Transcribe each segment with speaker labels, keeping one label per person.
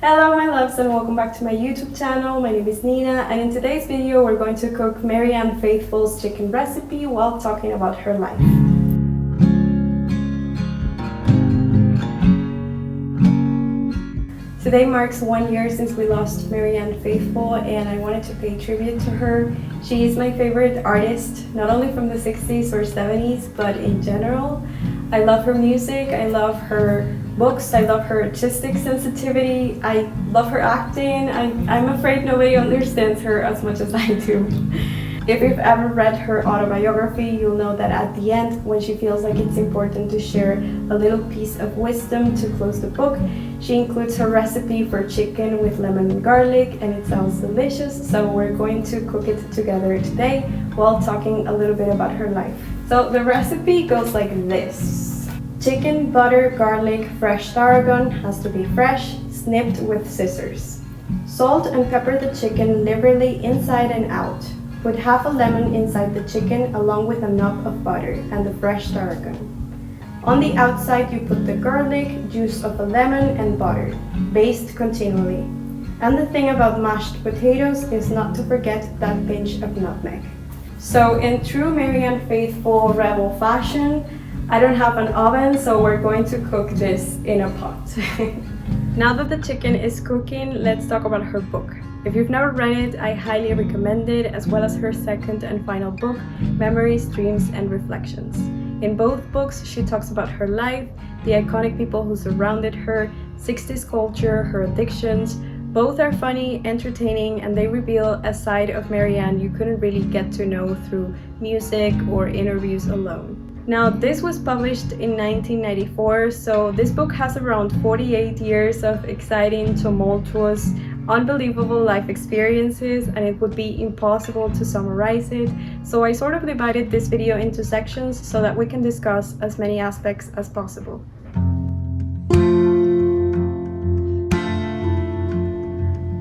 Speaker 1: Hello my loves and welcome back to my YouTube channel. My name is Nina and in today's video we're going to cook Marianne Faithfull's chicken recipe while talking about her life. Today marks 1 year since we lost Marianne Faithfull and I wanted to pay tribute to her. She is my favorite artist, not only from the 60s or 70s, but in general. I love her music, I love her books, I love her artistic sensitivity, I love her acting. I'm afraid nobody understands her as much as I do. If you've ever read her autobiography, you'll know that at the end, when she feels like it's important to share a little piece of wisdom to close the book, she includes her recipe for chicken with lemon and garlic, and it sounds delicious, so we're going to cook it together today while talking a little bit about her life. So the recipe goes like this. Chicken, butter, garlic, fresh tarragon, has to be fresh, snipped with scissors. Salt and pepper the chicken liberally inside and out. Put half a lemon inside the chicken along with a knob of butter and the fresh tarragon. On the outside you put the garlic, juice of a lemon and butter. Baste continually. And the thing about mashed potatoes is not to forget that pinch of nutmeg. So in true Marianne Faithfull rebel fashion, I don't have an oven, so we're going to cook this in a pot. Now that the chicken is cooking, let's talk about her book. If you've never read it, I highly recommend it, as well as her second and final book, Memories, Dreams, and Reflections. In both books, she talks about her life, the iconic people who surrounded her, 60s culture, her addictions. Both are funny, entertaining, and they reveal a side of Marianne you couldn't really get to know through music or interviews alone. Now, this was published in 1994, so this book has around 48 years of exciting, tumultuous, unbelievable life experiences, and it would be impossible to summarize it. So I sort of divided this video into sections so that we can discuss as many aspects as possible.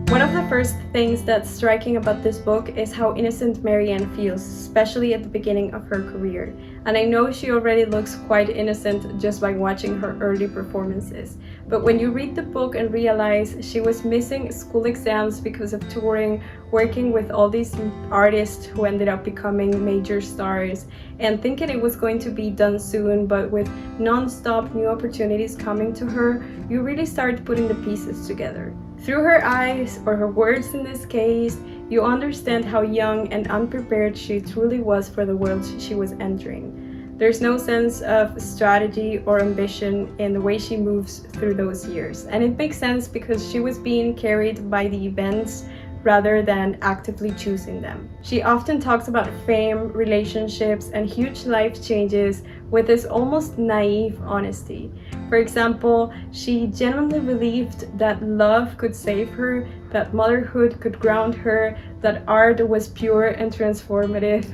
Speaker 1: One of the first things that's striking about this book is how innocent Marianne feels, especially at the beginning of her career. And I know she already looks quite innocent just by watching her early performances. But when you read the book and realize she was missing school exams because of touring, working with all these artists who ended up becoming major stars, and thinking it was going to be done soon, but with non-stop new opportunities coming to her, you really start putting the pieces together. Through her eyes, or her words in this case, you understand how young and unprepared she truly was for the world she was entering. There's no sense of strategy or ambition in the way she moves through those years. And it makes sense because she was being carried by the events rather than actively choosing them. She often talks about fame, relationships, and huge life changes with this almost naive honesty. For example, she genuinely believed that love could save her, that motherhood could ground her, that art was pure and transformative.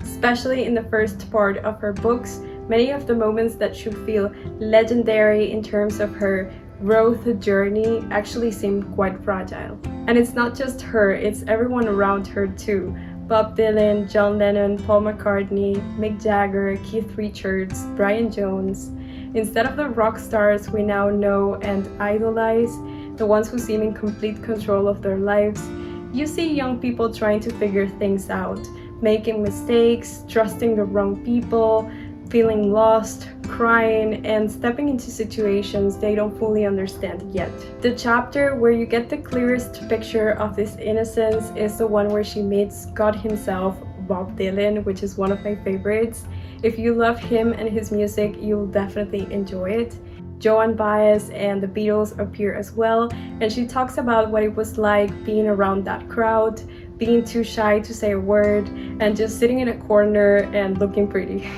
Speaker 1: Especially in the first part of her books, many of the moments that should feel legendary in terms of her growth journey actually seem quite fragile. And it's not just her, it's everyone around her too. Bob Dylan, John Lennon, Paul McCartney, Mick Jagger, Keith Richards, Brian Jones. Instead of the rock stars we now know and idolize, the ones who seem in complete control of their lives, you see young people trying to figure things out, making mistakes, trusting the wrong people, feeling lost, crying, and stepping into situations they don't fully understand yet. The chapter where you get the clearest picture of this innocence is the one where she meets God himself, Bob Dylan, which is one of my favorites. If you love him and his music, you'll definitely enjoy it. Joan Baez and the Beatles appear as well, and she talks about what it was like being around that crowd, being too shy to say a word, and just sitting in a corner and looking pretty.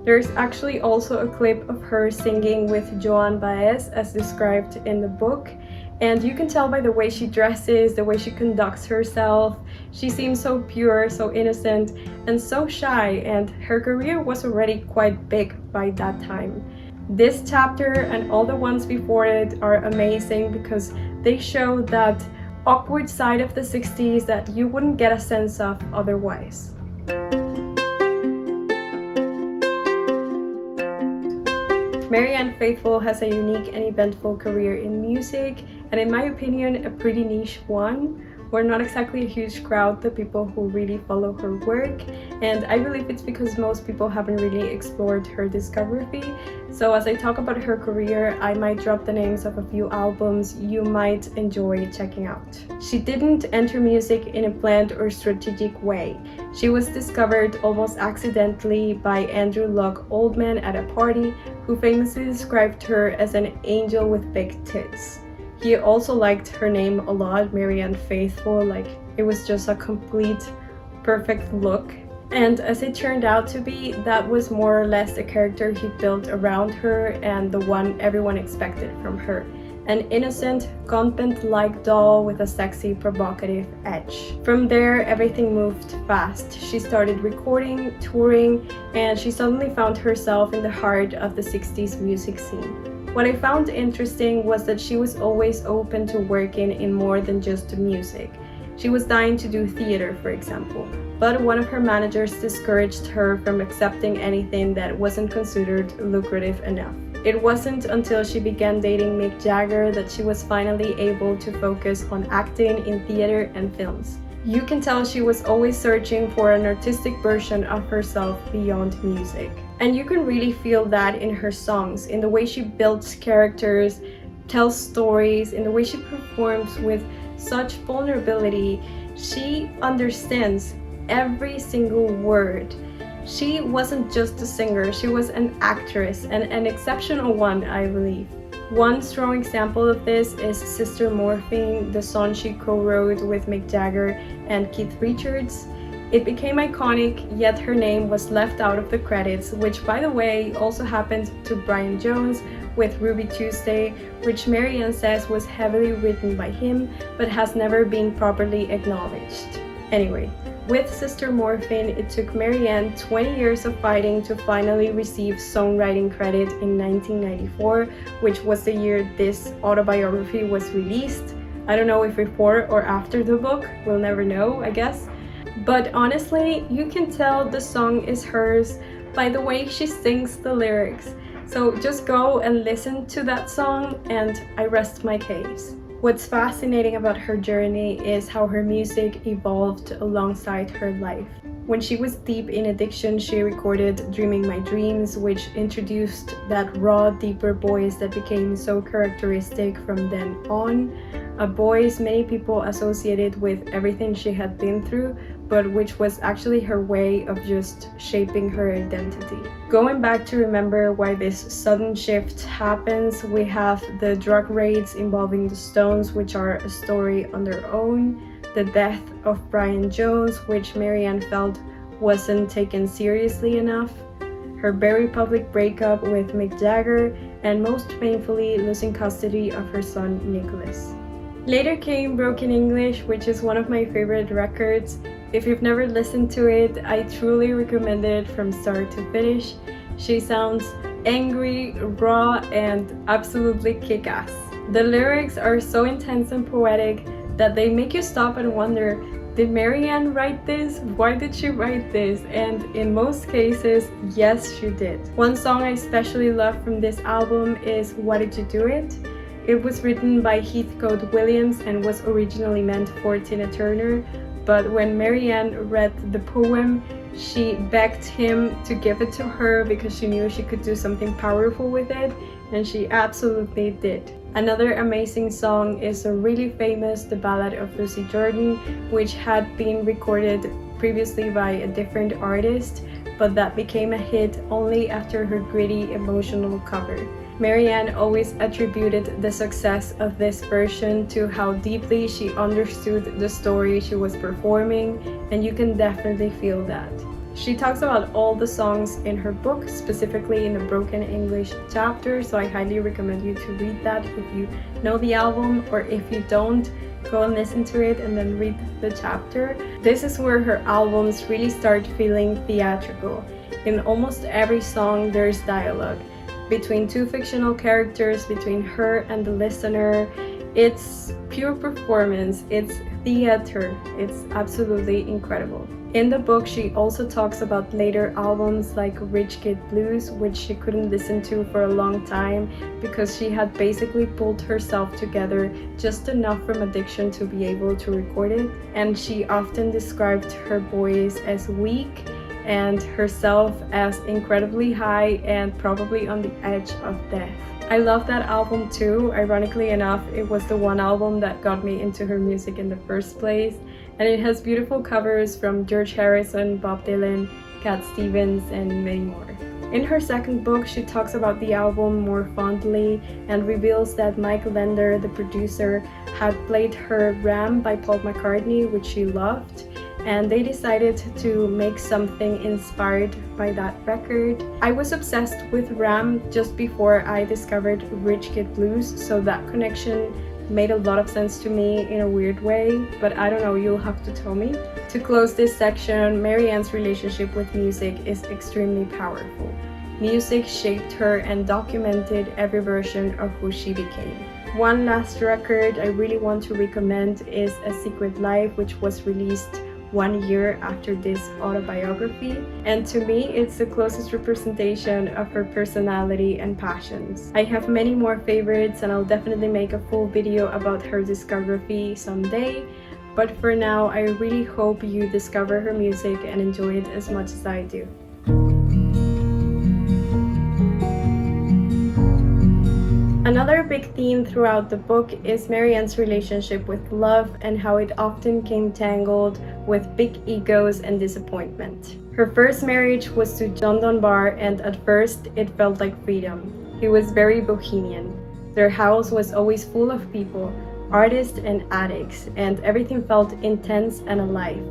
Speaker 1: There's actually also a clip of her singing with Joan Baez as described in the book, and you can tell by the way she dresses, the way she conducts herself. She seems so pure, so innocent, and so shy, and her career was already quite big by that time. This chapter and all the ones before it are amazing because they show that awkward side of the 60s that you wouldn't get a sense of otherwise. Marianne Faithfull has a unique and eventful career in music, and in my opinion, a pretty niche one. We're not exactly a huge crowd, the people who really follow her work, and I believe it's because most people haven't really explored her discography. So as I talk about her career, I might drop the names of a few albums you might enjoy checking out. She didn't enter music in a planned or strategic way. She was discovered almost accidentally by Andrew Luck Oldman at a party, who famously described her as an angel with big tits. He also liked her name a lot, Marianne Faithfull, like it was just a complete perfect look. And as it turned out to be, that was more or less the character he built around her and the one everyone expected from her. An innocent, convent-like doll with a sexy, provocative edge. From there, everything moved fast. She started recording, touring, and she suddenly found herself in the heart of the 60s music scene. What I found interesting was that she was always open to working in more than just music. She was dying to do theater, for example, but one of her managers discouraged her from accepting anything that wasn't considered lucrative enough. It wasn't until she began dating Mick Jagger that she was finally able to focus on acting in theater and films. You can tell she was always searching for an artistic version of herself beyond music. And you can really feel that in her songs, in the way she builds characters, tells stories, in the way she performs with such vulnerability. She understands every single word. She wasn't just a singer, she was an actress, and an exceptional one, I believe. One strong example of this is Sister Morphine, the song she co-wrote with Mick Jagger and Keith Richards. It became iconic, yet her name was left out of the credits, which by the way also happened to Brian Jones with Ruby Tuesday, which Marianne says was heavily written by him but has never been properly acknowledged. Anyway, with Sister Morphine, it took Marianne 20 years of fighting to finally receive songwriting credit in 1994, which was the year this autobiography was released. I don't know if before or after the book, we'll never know, I guess. But honestly, you can tell the song is hers by the way she sings the lyrics. So just go and listen to that song, and I rest my case. What's fascinating about her journey is how her music evolved alongside her life. When she was deep in addiction, she recorded Dreaming My Dreams, which introduced that raw, deeper voice that became so characteristic from then on. A voice many people associated with everything she had been through, but which was actually her way of just shaping her identity. Going back to remember why this sudden shift happens, we have the drug raids involving the Stones, which are a story on their own, the death of Brian Jones, which Marianne felt wasn't taken seriously enough, her very public breakup with Mick Jagger, and most painfully losing custody of her son Nicholas. Later came Broken English, which is one of my favorite records. If you've never listened to it, I truly recommend it from start to finish. She sounds angry, raw, and absolutely kick-ass. The lyrics are so intense and poetic that they make you stop and wonder, did Marianne write this? Why did she write this? And in most cases, yes, she did. One song I especially love from this album is Why Did You Do It? It was written by Heathcote Williams and was originally meant for Tina Turner, but when Marianne read the poem, she begged him to give it to her because she knew she could do something powerful with it, and she absolutely did. Another amazing song is a really famous The Ballad of Lucy Jordan, which had been recorded previously by a different artist, but that became a hit only after her gritty, emotional cover. Marianne always attributed the success of this version to how deeply she understood the story she was performing, and you can definitely feel that. She talks about all the songs in her book, specifically in the Broken English chapter, so I highly recommend you to read that if you know the album, or if you don't, go and listen to it and then read the chapter. This is where her albums really start feeling theatrical. In almost every song there's dialogue between two fictional characters, between her and the listener. It's pure performance, it's theater. It's absolutely incredible. In the book, she also talks about later albums like Rich Kid Blues, which she couldn't listen to for a long time because she had basically pulled herself together just enough from addiction to be able to record it. And she often described her voice as weak and herself as incredibly high and probably on the edge of death. I love that album too. Ironically enough, it was the one album that got me into her music in the first place. And it has beautiful covers from George Harrison, Bob Dylan, Cat Stevens, and many more. In her second book, she talks about the album more fondly and reveals that Mike Lender, the producer, had played her Ram by Paul McCartney, which she loved, and they decided to make something inspired by that record. I was obsessed with Ram just before I discovered Rich Kid Blues, so that connection made a lot of sense to me in a weird way, but I don't know, you'll have to tell me. To close this section, Marianne's relationship with music is extremely powerful. Music shaped her and documented every version of who she became. One last record I really want to recommend is A Secret Life, which was released 1 year after this autobiography, and to me it's the closest representation of her personality and passions. I have many more favorites and I'll definitely make a full video about her discography someday, but for now I really hope you discover her music and enjoy it as much as I do. Another big theme throughout the book is Marianne's relationship with love and how it often came tangled with big egos and disappointment. Her first marriage was to John Dunbar, and at first it felt like freedom. He was very bohemian. Their house was always full of people, artists and addicts, and everything felt intense and alive.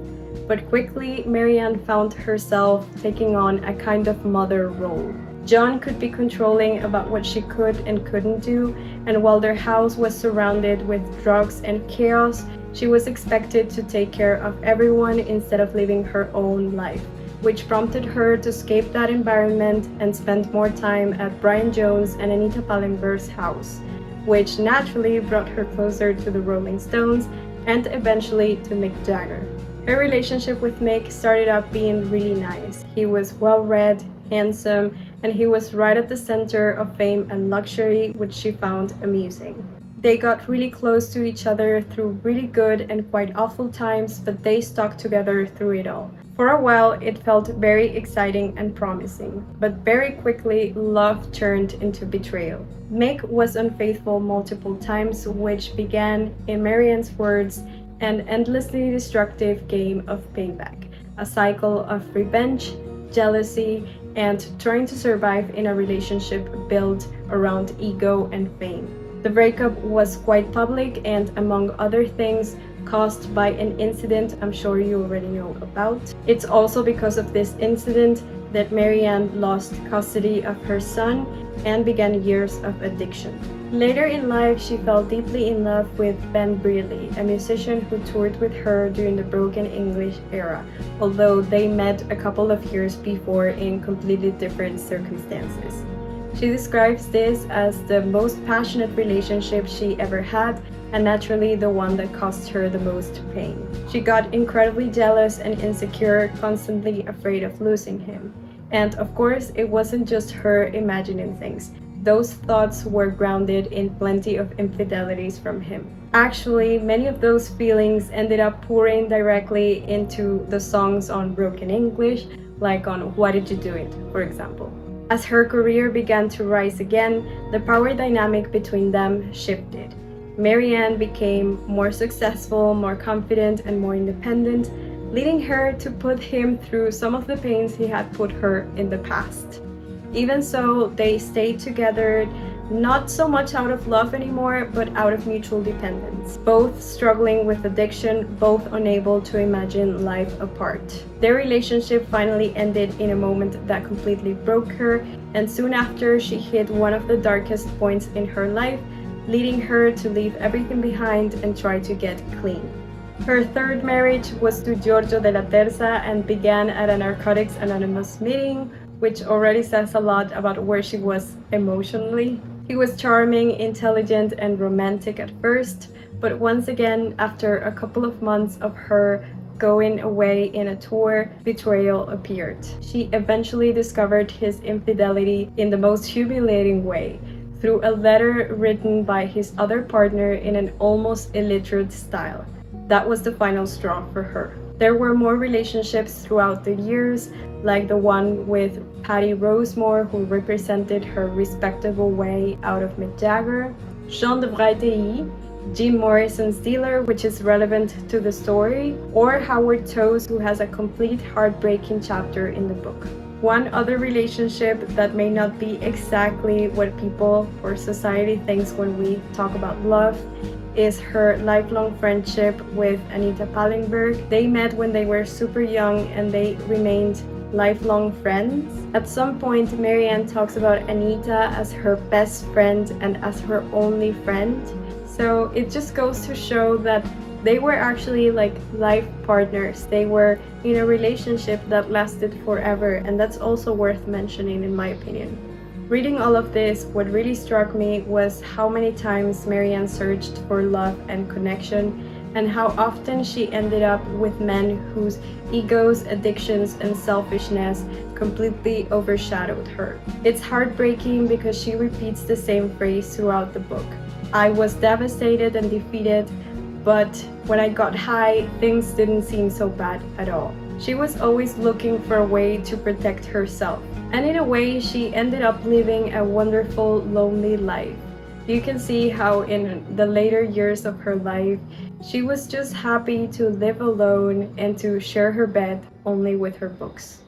Speaker 1: But quickly, Marianne found herself taking on a kind of mother role. John could be controlling about what she could and couldn't do, and while their house was surrounded with drugs and chaos, she was expected to take care of everyone instead of living her own life, which prompted her to escape that environment and spend more time at Brian Jones and Anita Pallenberg's house, which naturally brought her closer to the Rolling Stones and eventually to Mick Jagger. Her relationship with Mick started out being really nice. He was well-read, handsome, and he was right at the center of fame and luxury, which she found amusing. They got really close to each other through really good and quite awful times, but they stuck together through it all. For a while, it felt very exciting and promising, but very quickly, love turned into betrayal. Mick was unfaithful multiple times, which began, in Marianne's words, an endlessly destructive game of payback, a cycle of revenge, jealousy, and trying to survive in a relationship built around ego and fame. The breakup was quite public and, among other things, caused by an incident I'm sure you already know about. It's also because of this incident that Marianne lost custody of her son and began years of addiction. Later in life, she fell deeply in love with Ben Brierly, a musician who toured with her during the broken English era, although they met a couple of years before in completely different circumstances. She describes this as the most passionate relationship she ever had, and naturally the one that caused her the most pain. She got incredibly jealous and insecure, constantly afraid of losing him. And of course, it wasn't just her imagining things. Those thoughts were grounded in plenty of infidelities from him. Actually, many of those feelings ended up pouring directly into the songs on broken English, like on Why Did You Do It, for example. As her career began to rise again, the power dynamic between them shifted. Marianne became more successful, more confident, and more independent, leading her to put him through some of the pains he had put her in the past. Even so, they stayed together, not so much out of love anymore, but out of mutual dependence. Both struggling with addiction, both unable to imagine life apart. Their relationship finally ended in a moment that completely broke her, and soon after, she hit one of the darkest points in her life, leading her to leave everything behind and try to get clean. Her third marriage was to Giorgio Della Terza and began at a Narcotics Anonymous meeting, which already says a lot about where she was emotionally. He was charming, intelligent, and romantic at first, But once again, after a couple of months of her going away in a tour, betrayal appeared. She eventually discovered his infidelity in the most humiliating way, through a letter written by his other partner in an almost illiterate style. That was the final straw for her. There were more relationships throughout the years, like the one with Patty Rosemore, who represented her respectable way out of Mick Jagger, Jean de Vrijtei, Jim Morrison's dealer, which is relevant to the story, or Howard Toews, who has a complete heartbreaking chapter in the book. One other relationship that may not be exactly what people or society thinks when we talk about love is her lifelong friendship with Anita Pallenberg. They met when they were super young and they remained lifelong friends. At some point, Marianne talks about Anita as her best friend and as her only friend. So it just goes to show that they were actually like life partners. They were in a relationship that lasted forever, and that's also worth mentioning in my opinion. Reading all of this, what really struck me was how many times Marianne searched for love and connection, and how often she ended up with men whose egos, addictions, and selfishness completely overshadowed her. It's heartbreaking because she repeats the same phrase throughout the book. I was devastated and defeated, but when I got high, things didn't seem so bad at all. She was always looking for a way to protect herself, and in a way, she ended up living a wonderful, lonely life. You can see how in the later years of her life, she was just happy to live alone and to share her bed only with her books.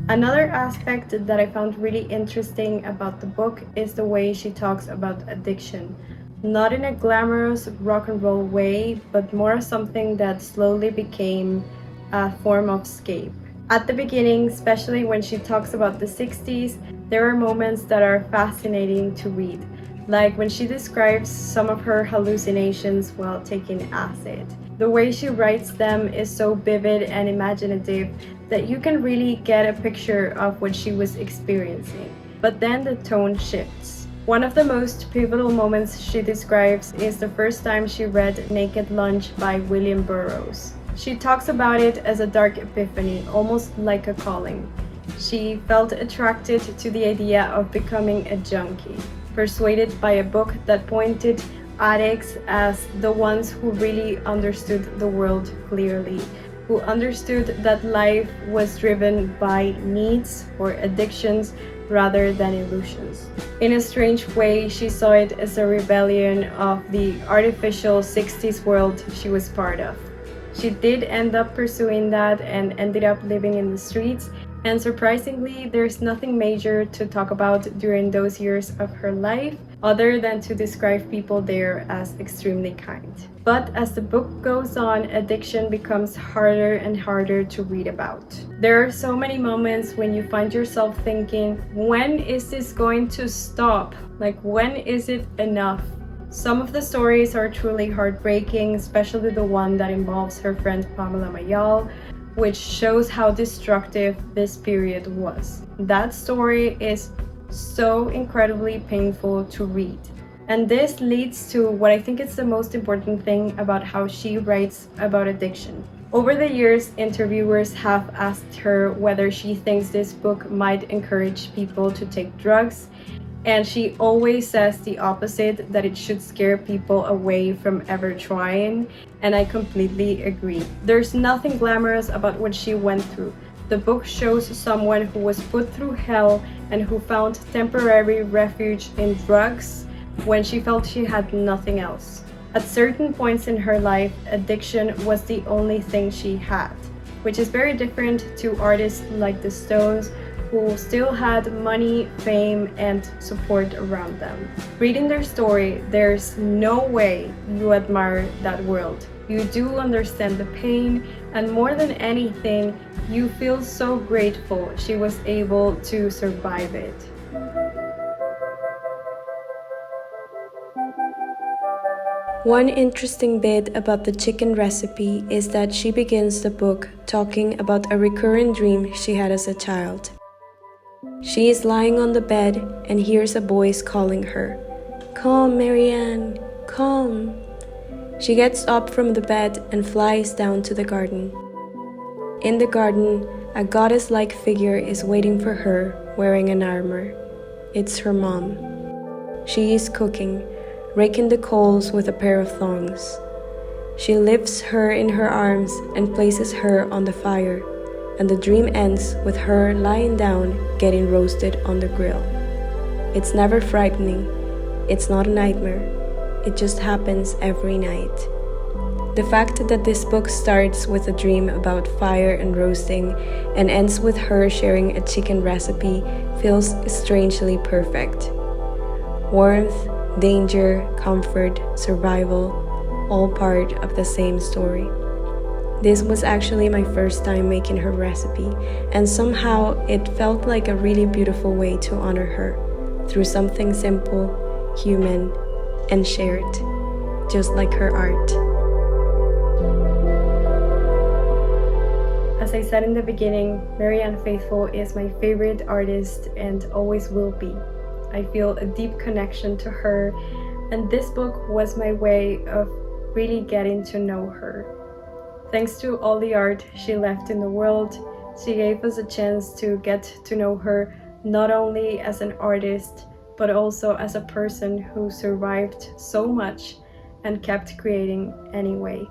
Speaker 1: Another aspect that I found really interesting about the book is the way she talks about addiction. Not in a glamorous rock and roll way, but more something that slowly became a form of escape. At the beginning, especially when she talks about the 60s, there are moments that are fascinating to read, like when she describes some of her hallucinations while taking acid. The way she writes them is so vivid and imaginative that you can really get a picture of what she was experiencing. But then the tone shifts. One of the most pivotal moments she describes is the first time she read Naked Lunch by William Burroughs. She talks about it as a dark epiphany, almost like a calling. She felt attracted to the idea of becoming a junkie, persuaded by a book that pointed addicts as the ones who really understood the world clearly, who understood that life was driven by needs or addictions rather than illusions. In a strange way, she saw it as a rebellion of the artificial 60s world she was part of. She did end up pursuing that and ended up living in the streets, and surprisingly, there's nothing major to talk about during those years of her life other than to describe people there as extremely kind. But as the book goes on, addiction becomes harder and harder to read about. There are so many moments when you find yourself thinking, when is this going to stop? Like, when is it enough? Some of the stories are truly heartbreaking, especially the one that involves her friend Pamela Mayal, which shows how destructive this period was. That story is so incredibly painful to read. And this leads to what I think is the most important thing about how she writes about addiction. Over the years, interviewers have asked her whether she thinks this book might encourage people to take drugs, and she always says the opposite, that it should scare people away from ever trying, and I completely agree. There's nothing glamorous about what she went through. The book shows someone who was put through hell and who found temporary refuge in drugs when she felt she had nothing else. At certain points in her life, addiction was the only thing she had, which is very different to artists like the Stones, who still had money, fame, and support around them. Reading their story, there's no way you admire that world. You do understand the pain, and more than anything, you feel so grateful she was able to survive it. One interesting bit about the chicken recipe is that she begins the book talking about a recurring dream she had as a child. She is lying on the bed and hears a voice calling her. "Come, Marianne, come." She gets up from the bed and flies down to the garden. In the garden, a goddess-like figure is waiting for her, wearing an armor. It's her mom. She is cooking, raking the coals with a pair of thongs. She lifts her in her arms and places her on the fire, and the dream ends with her lying down, getting roasted on the grill. It's never frightening. It's not a nightmare. It just happens every night. The fact that this book starts with a dream about fire and roasting and ends with her sharing a chicken recipe feels strangely perfect. Warmth, danger, comfort, survival, all part of the same story. This was actually my first time making her recipe, and somehow it felt like a really beautiful way to honor her through something simple, human, and shared, just like her art. As I said in the beginning, Marianne Faithfull is my favorite artist and always will be. I feel a deep connection to her, and this book was my way of really getting to know her. Thanks to all the art she left in the world, she gave us a chance to get to know her not only as an artist, but also as a person who survived so much and kept creating anyway.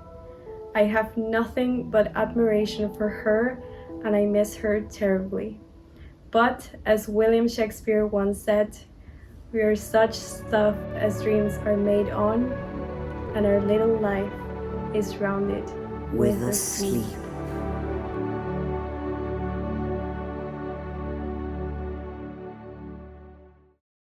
Speaker 1: I have nothing but admiration for her, and I miss her terribly. But as William Shakespeare once said, we are such stuff as dreams are made on, and our little life is rounded with a sleep.